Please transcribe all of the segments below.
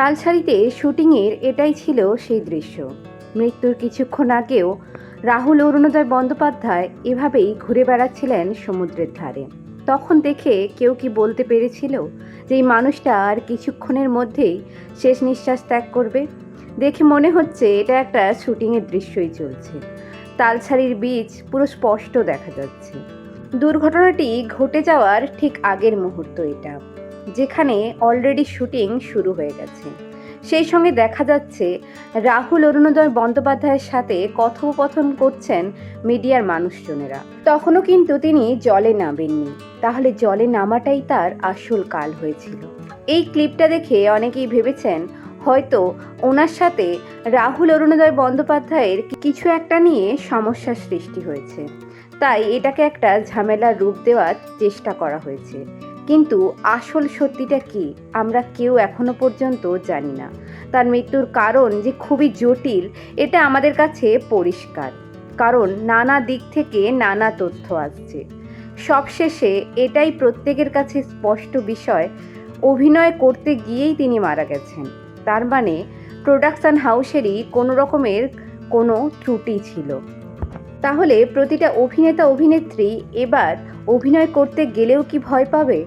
তালসারিতে শুটিংয়ের এটাই ছিল সেই দৃশ্য। মৃত্যুর কিছুক্ষণ আগেও রাহুল অরুণোদয় বন্দ্যোপাধ্যায় এভাবেই ঘুরে বেড়াচ্ছিলেন সমুদ্রের ধারে। তখন দেখে কেউ কি বলতে পেরেছিল যে এই মানুষটা আর কিছুক্ষণের মধ্যেই শেষ নিঃশ্বাস ত্যাগ করবে? দেখে মনে হচ্ছে এটা একটা শুটিংয়ের দৃশ্যই চলছে। তালসারির বীজ পুরো স্পষ্ট দেখা যাচ্ছে। দুর্ঘটনাটি ঘটে যাওয়ার ঠিক আগের মুহূর্ত এটা, যেখানে অলরেডি শুটিং শুরু হয়ে গেছে। সেই সঙ্গে দেখা যাচ্ছে রাহুল অরুণোদয় বন্দ্যোপাধ্যায়ের সাথে কথোপকথন করছেন মিডিয়ার মানুষজনেরা। তখনও কিন্তু তিনি জলে নামেননি, তাহলে জলে নামাটাই তার আসল কাল হয়েছিল। এই ক্লিপটা দেখে অনেকেই ভেবেছেন হয়তো ওনার সাথে রাহুল অরুণোদয় বন্দ্যোপাধ্যায়ের কিছু একটা নিয়ে সমস্যার সৃষ্টি হয়েছে, তাই এটাকে একটা ঝামেলার রূপ দেওয়ার চেষ্টা করা হয়েছে। কিন্তু আসল সত্যিটা কি আমরা কেউ এখনো পর্যন্ত জানি না। তার মৃত্যুর কারণ যে খুবই জটিল এটা আমাদের কাছে পরিষ্কার, কারণ নানা দিক থেকে নানা তথ্য আসছে। সবশেষে এটাই প্রত্যেকের কাছে স্পষ্ট বিষয়, অভিনয় করতে গিয়েই তিনি মারা গেছেন। তার মানে প্রোডাকশন হাউসেরই কোনো রকমের কোনো ত্রুটি ছিল। তাহলে প্রতিটা অভিনেতা অভিনেত্রী এবার অভিনয় করতে গেলেও কি ভয় পাবে?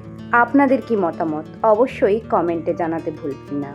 আপনাদের কি মতামত অবশ্যই কমেন্টে জানাতে ভুলবেন না।